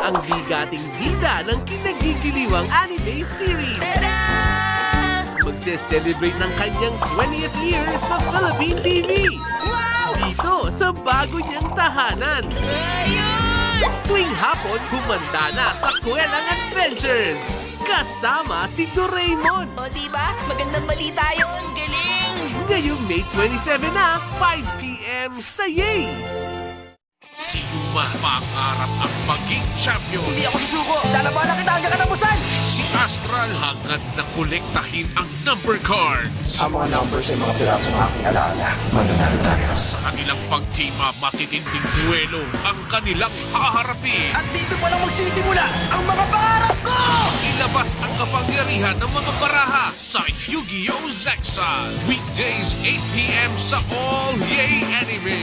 ang bigating bida ng kinagigiliwang anime series. Magse-celebrate ng kanyang 20th year sa Philippine TV. Wow! Dito sa bago niyang tahanan. Ayos! Tuwing hapon, humanda na sa Kuwelang Adventures. Kasama si Doraemon. O diba? Magandang balita yun. Galing! Ngayong May 27 na, 5 p.m. sa Yay! Sino man pangarap ang maging champion? Hindi ako susuko! Lalabanan kita hanggang katapusan! Si Astral hangad na kolektahin ang number cards. Ang mga numbers ay mga pirasong aking alaala. Mananalo tayo. Sa kanilang pagtima, matitinding duelo ang kanilang haharapin. At dito pa lang magsisimula ang mga pangarap ko! Ilabas ang kapangyarihan ng mga baraha sa Yu-Gi-Oh! Zexal. Weekdays 8 p.m. sa All Yay Anime.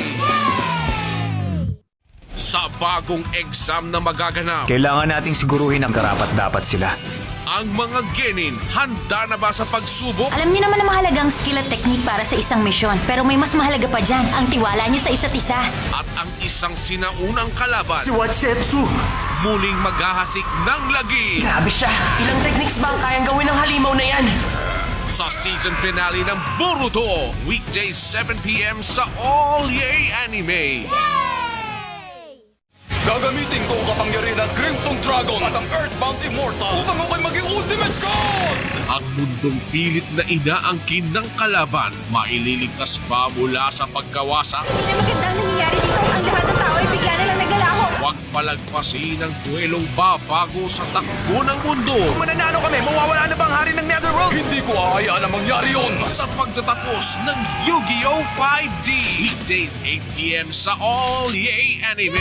Sa bagong exam na magaganap, Kailangan nating siguruhin ang karapat-dapat sila. ang mga genin handa na ba sa pagsubok? Alam niyo naman na mahalagang skill at technique para sa isang misyon. Pero may mas mahalaga pa dyan, ang tiwala niyo sa isa't isa. At ang isang sinaunang kalaban, Si Watsetsu! muling maghahasik ng lagi Grabe siya! Ilang techniques ba ang kayang gawin ng halimaw na yan? sa season finale ng Boruto. Weekdays 7 p.m. sa All Yay Anime. Gagamitin ko ang kapangyarihan ng Crimson Dragon at ang Earthbound Immortal upang ako'y maging Ultimate God! Ang mundong pilit na inaangkin ng kalaban, maililigtas ba mula sa pagkawasa? Hindi na magandang nangyayari dito. Ang lahat ng tao ay bigla na lang nagalaho. Huwag palagpasin ang duelong babago sa takbo ng mundo. Kung mananalo kami, mawawala na ba ang hari ng Netherworld? Hindi ko ahayaan na mangyari yun! Sa pagtatapos ng Yu-Gi-Oh! 5D. Weekdays 8 p.m. sa All Yay Anime.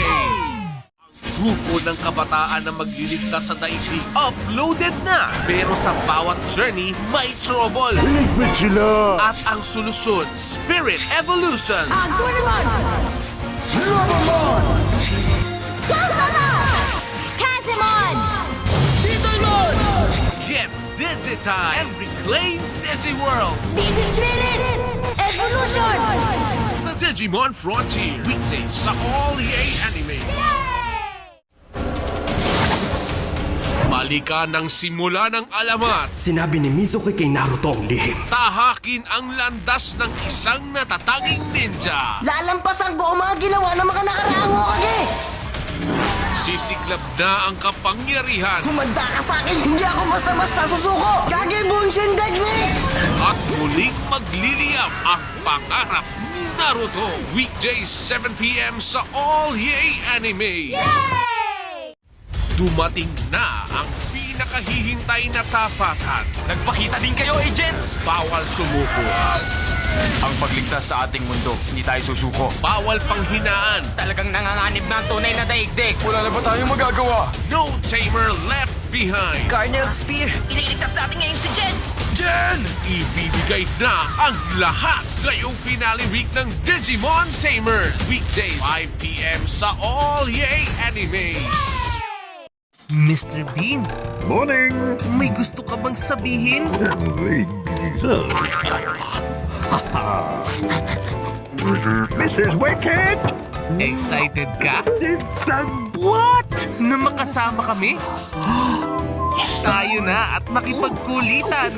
Grupo ng kabataan na magliligtas sa daigdig uploaded na. Pero sa bawat journey, may trouble. At ang solusyon, Spirit Evolution. Kazemon! Get digitized and reclaim Digiworld Digi Spirit! Evolution! sa Digimon Frontier. Weekdays sa All Yay Anime. Malika ng simula ng alamat. Sinabi ni Mizuki kay Naruto ang lihim. Tahakin ang landas ng isang natatanging ninja. Lalampasan ko ang mga ginawa ng mga nakaraang Hokage! Sisiklab na ang kapangyarihan Humanda ka sa akin! Hindi ako basta-basta susuko! Kage Bunshin Technique! at muling magliliyap ang pangarap ni Naruto. Weekdays 7 p.m. sa All Yay Anime. Dumating na ang pinakahihintay na tapatan. Nagpakita din kayo, agents! Bawal sumuko. Ang pagligtas sa ating mundo, hindi tayo susuko. Bawal panghinaan. Talagang nanganganib na ang tunay na daigdig. Wala na ba tayong magagawa? No tamer left behind. Cardinal Spear! Ililigtas natin ngayon si Jen! Jen! Ibibigay na ang lahat ngayong finale week ng Digimon Tamers. Weekdays 5 p.m. sa All Yay Anime. Mr. Bean, Morning! may gusto ka bang sabihin? Mrs. Wicked! Excited ka? What? Na makasama kami? Tayo na at makipagkulitan.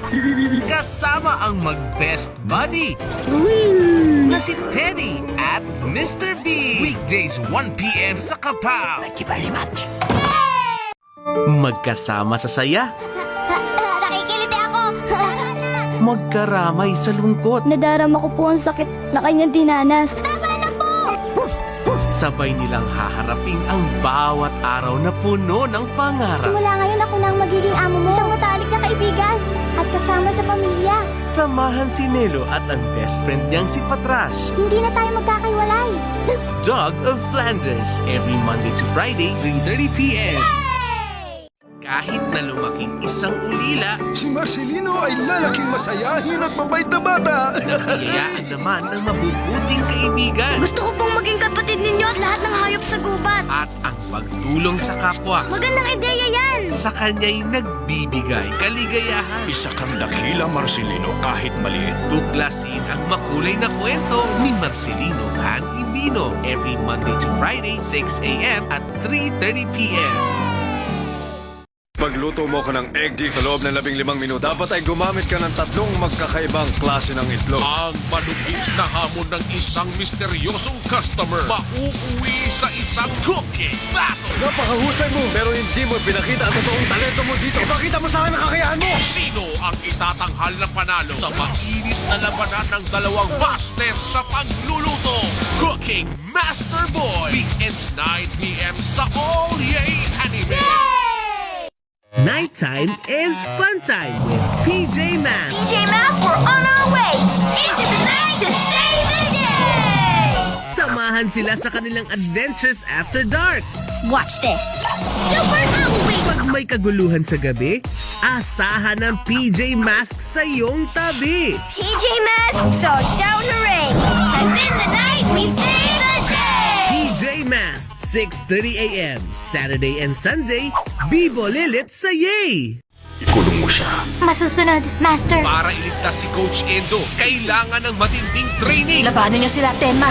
Kasama ang mag-best buddy na si Teddy at Mr. B. Weekdays 1 p.m. sa Kapaw. Thank you very much. Magkasama sa saya, Nakikiliti ako! magkaramay sa lungkot. Nadarama ko po ang sakit na kanyang dinanas. Sabay nilang haharapin ang bawat araw na puno ng pangarap. Simula ngayon ako na ang magiging amo mo. Isang matalik na kaibigan at kasama sa pamilya. Samahan si Nelo at ang best friend niyang si Patrash. Hindi na tayo magkakaiwalay. Dog of Flanders, every Monday to Friday, 3:30 p.m. Kahit na lumaking isang ulila, Si Marcelino ay lalaking masayahin at mabait na bata. nabiyayaan naman ng mabubuting kaibigan Gusto ko pong maging kapatid ninyo at lahat ng hayop sa gubat. at ang pagtulong sa kapwa. Magandang ideya yan! Sa kanya'y nagbibigay kaligayahan. Isa kang dakila, Marcelino, kahit maliit. Tuklasin ang makulay na kwento ni Marcelino Han Ibino every Monday to Friday, 6 a.m. at 3:30 p.m. Pagluto mo ko ng egg sa loob ng 15 minuto, dapat ay gumamit ka ng 3 magkakaibang klase ng itlog. Ang malupit na hamon ng isang misteryosong customer mauuwi sa isang cooking battle. Napakahusay mo, pero hindi mo pinakita ang totoong talento mo dito. Ipakita mo sa akin ang kakayahan mo! Sino ang itatanghal na panalo sa mainit na labanan ng dalawang master sa pagluluto? Cooking Master Boy! Weekends 9 p.m. sa All Yay Anime! Nighttime is fun time with PJ Masks. PJ Masks, we're on our way into the night to save the day! Samahan sila sa kanilang adventures after dark. Watch this. Super Halloween! Pag may kaguluhan sa gabi, asahan ng PJ Masks sa iyong tabi. PJ Masks, so shout hooray! 'Cause in the night we save the day! PJ Masks, 6:30 a.m. Saturday and Sunday, Bibo Lilit sa Yay! Ikulong mo siya. Masusunod, Master. Para iligtas si Coach Endo, kailangan ng matinding training Labanan niyo sila, Tenma.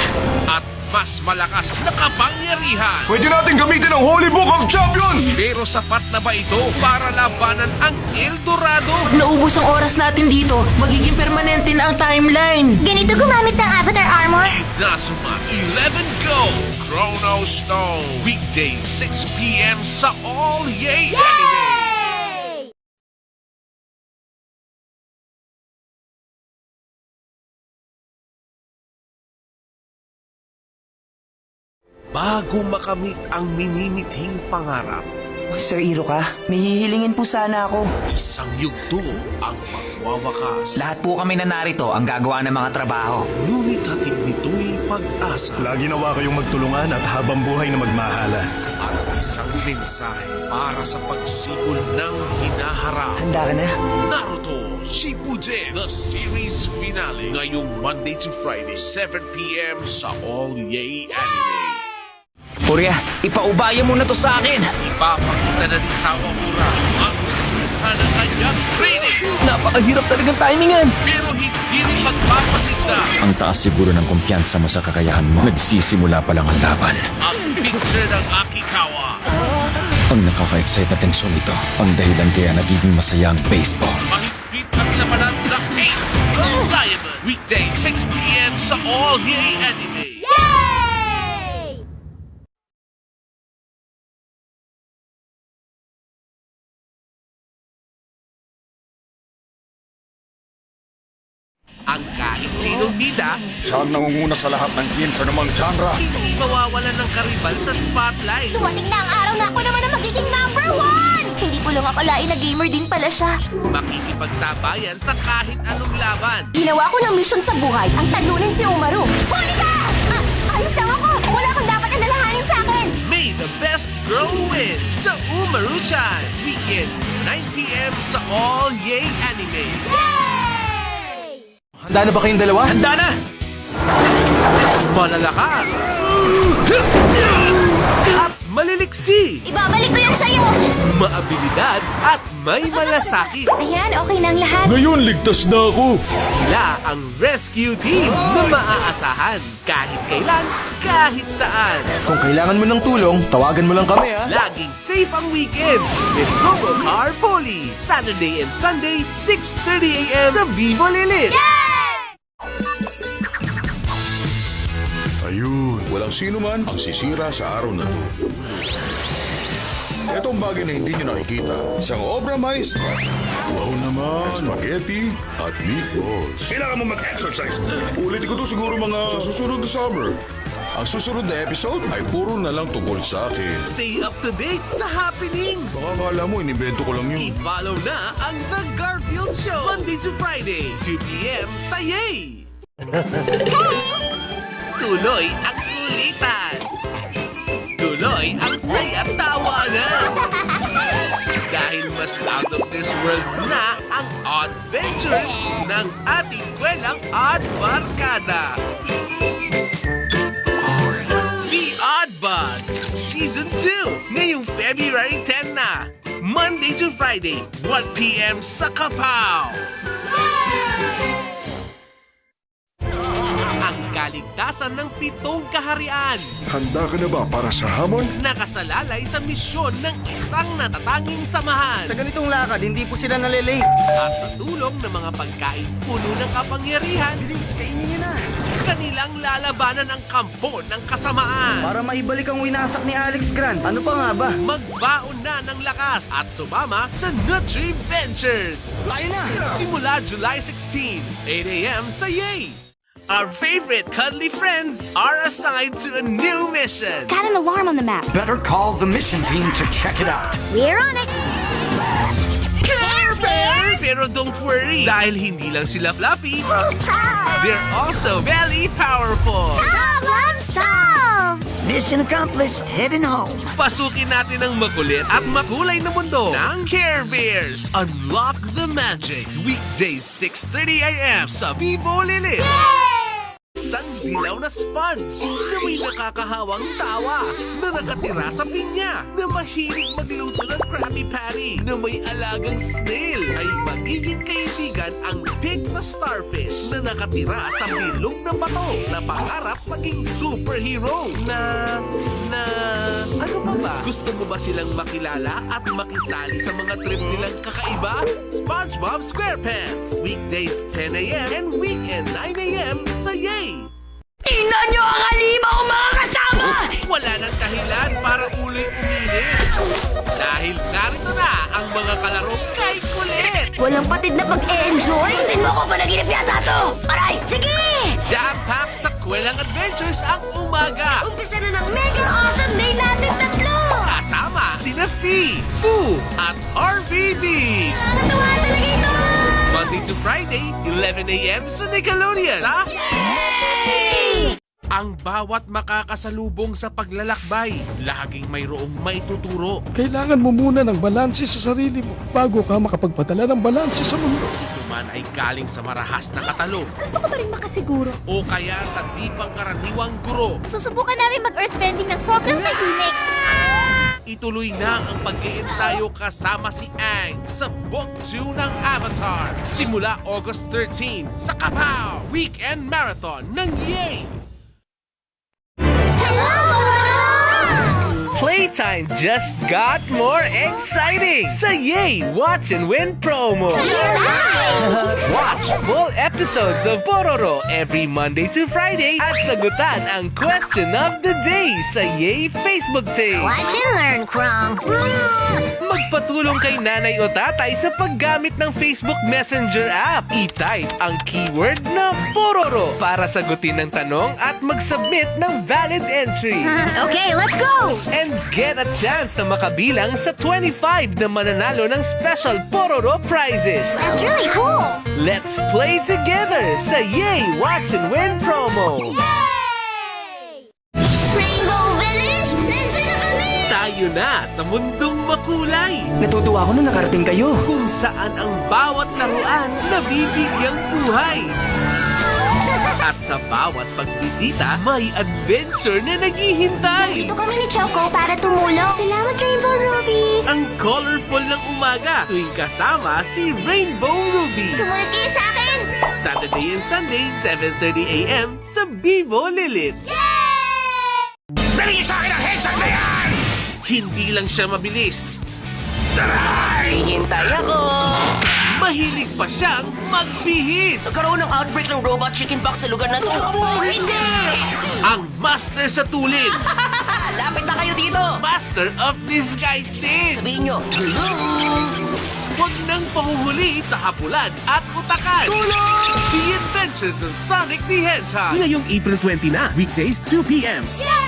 at mas malakas na kapangyarihan. Pwede natin gamitin ang Holy Book of Champions! Pero sapat na ba ito para labanan ang El Dorado? Naubos ang oras natin dito. Magiging permanente na ang timeline. Ganito gumamit ng Avatar Armor? Nazuma 11 Go! Chrono Stone! Weekday 6 p.m. sa All Yay Anime! Bago makamit ang minimithing pangarap, Sir Iroka, may hihilingin po sana ako. isang yugto ang magwawakas. Lahat po kami na narito ang gagawa ng mga trabaho. Ngunit hatid nito'y pag-asa Lagi nawa kayong magtulungan at habang buhay na magmahalan. at isang mensahe para sa pagsibol ng hinaharap. Handa ka na? Naruto Shippuden, the series finale, ngayong Monday to Friday, 7 p.m. sa All Yay Anime. Furia, ipaubaya mo na to sa akin! Ipapakita na ni Sawamura ang resulta ng kanyang training, Napakahirap talagang timingan. pero hindi rin magpapasigla. Ang taas siguro ng kumpiyansa mo sa kakayahan mo. Nagsisimula pa lang ang laban. Ang picture ng Akikawa, Ang nakaka-excite na tensyon ito, ang dahilan kaya nagiging masaya ang baseball. mahigpit ang labanan sa Ace of Diamond, weekday 6 p.m. sa All Yay Anime. Ang kahit sinong bida, Siya ang nangunguna sa lahat ng game sa namang genre. hindi mawawalan ng karibal sa spotlight. Dumating na ang araw na ako naman ang magiging number 1! Hindi ko lang akalain na gamer din pala siya. Makikipagsabayan sa kahit anong laban. Ginawa ko ng mission sa buhay ang talunin si Umaru. Huli ka! Ayos lang ako! Wala kang dapat alalahanin sa akin! May the best girl win sa Umaru-chan. Weekends, 9 p.m. sa All Yay Anime. Handa na ba kayong dalawa? Handa na! Malalakas at maliliksi. Ibabalik ko yan sa'yo! Maabilidad at may malasakit. Ayan, okay na ang lahat. Ngayon, ligtas na ako! Sila ang rescue team na maaasahan kahit kailan, kahit saan. Kung kailangan mo ng tulong, tawagan mo lang kami ha. Laging safe ang weekends with Robocar Poly. Saturday and Sunday, 6:30 a.m. sa Vivo Lilit. Ayun, walang sino man ang sisira sa araw na to. Ito ang bagay na hindi nyo nakikita. Isang obra maestra. Wow naman. Spaghetti at meatballs. Kailangan mo mag-exercise. Ulitin ko to siguro mga sa susunod na summer. Ang susunod na episode ay puro na lang tungkol sa akin. Stay up to date sa happenings. Baka akala mo, inimbento ko lang yun. I-follow na ang The Garfield Show. Monday to Friday, 2 p.m. sa Yay! Tuloy ang kulitan. Tuloy ang saya tawanan. Dahil mas out of this world na ang adventures ng ating kwelang Odd Barkada. The Odd Buds Season 2 ngayong February 10 na. Monday to Friday, 1 p.m. sa Kapaw. Ang kaligtasan ng 7 kaharian. Handa ka na ba para sa hamon? Nakasalalay sa misyon ng isang natatanging samahan. Sa ganitong lakad, hindi po sila nalilate. At sa tulong ng mga pagkain puno ng kapangyarihan, Bilis, kainin niyo na. kanilang lalabanan ang kampo ng kasamaan. Para maibalik ang winasak ni Alex Grant. Ano pa nga ba? Magbaon na ng lakas at sumama sa Nutri Ventures. Tayo na! Simula July 16, 8 a.m. sa Yay! Our favorite cuddly friends are assigned to a new mission. Got an alarm on the map. Better call the mission team to check it out. We're on it. Care Bears! Pero don't worry, dahil hindi lang sila fluffy, they're also very powerful. Problem solved! Mission accomplished. Heading home. Pasukin natin ang makulit at makulay na mundo ng Care Bears. Unlock the magic. Weekdays 6:30 a.m. sa Bibo Lilit. Isang dilaw na sponge na may nakakahawang tawa na nakatira sa pinya na mahilig magluto ng Krabby Patty na may alagang snail ay magiging kaibigan ang pig na starfish na nakatira sa bilog na bato na pangarap maging superhero ano pa ba? Gusto mo ba silang makilala at makisali sa mga trip nilang kakaiba? SpongeBob SquarePants Weekdays 10 a.m. and weekend 9 a.m. sa Yay! Tingnan nyo ang halimaw, mga kasama! Wala nang dahilan para uloy umilit. Dahil narito na ang mga kalarong kay kulit. Walang patid na pag-e-enjoy? Hindi mo ako panaginip yata to! Aray! Sige! Jam-packed sa kwelang adventures ang umaga. Umpisa na ng mega awesome day natin tatlo! Kasama sina Fee, Foo, at Harvey Biggs. Natuwa talaga ito! Monday to Friday, 11 a.m. sa Nickelodeon. Sa ang bawat makakasalubong sa paglalakbay, laging mayroong may tuturo. Kailangan mo muna ng balanse sa sarili mo bago ka makapagpadala ng balanse sa mundo. Ito man ay galing sa marahas na katalo Gusto ko pa rin makasiguro. o kaya sa di pangkaraniwang guro. Susubukan namin mag-earthbending ng sobrang tahimik. Ituloy na ang pag-iensayo kasama si Aang sa Book 2 ng Avatar. Simula August 13 sa Kapow! Weekend Marathon ng Yay! Playtime just got more exciting sa Yay! Watch and Win promo! Watch full episodes of Pororo every Monday to Friday at sagutan ang question of the day sa Yay Facebook page. Watch and learn, Krong. Magpatulong kay nanay o tatay sa paggamit ng Facebook Messenger app. I-type ang keyword na Pororo para sagutin ng tanong at mag-submit ng valid entry. Okay, let's go! And get a chance na makabilang sa 25 na mananalo ng special Pororo prizes. That's really cool! Let's play together sa Yay! Watch and Win promo! Rainbow Village, nandiyan na kami! Tayo na sa mundong makulay Natutuwa ako na nakarating kayo. kung saan ang bawat laruan nabibigyang buhay. At sa bawat pagbisita, may adventure na naghihintay. Dito kami ni Choco para tumulong. Salamat, Rainbow Ruby! Ang colorful ng umaga tuwing kasama si Rainbow Ruby. Sumunod kayo sa akin! Saturday and Sunday, 7:30 a.m. sa Bibo Lilits. Dali sa akin ang headset na yan! Hindi lang siya mabilis, Hihintay ako! mahilig pa siyang magbihis. Karoon ng outbreak ng robot chickenpox sa lugar na to. Hindi! Ang master sa tulin, Lapit na kayo dito! master of disguise din. Sabihin nyo, hello! Huwag nang pahuhuli sa hapulan at utakan. Tulong! The Adventures of Sonic the Hedgehog. Ngayong April 20 na, weekdays 2 p.m. Yay!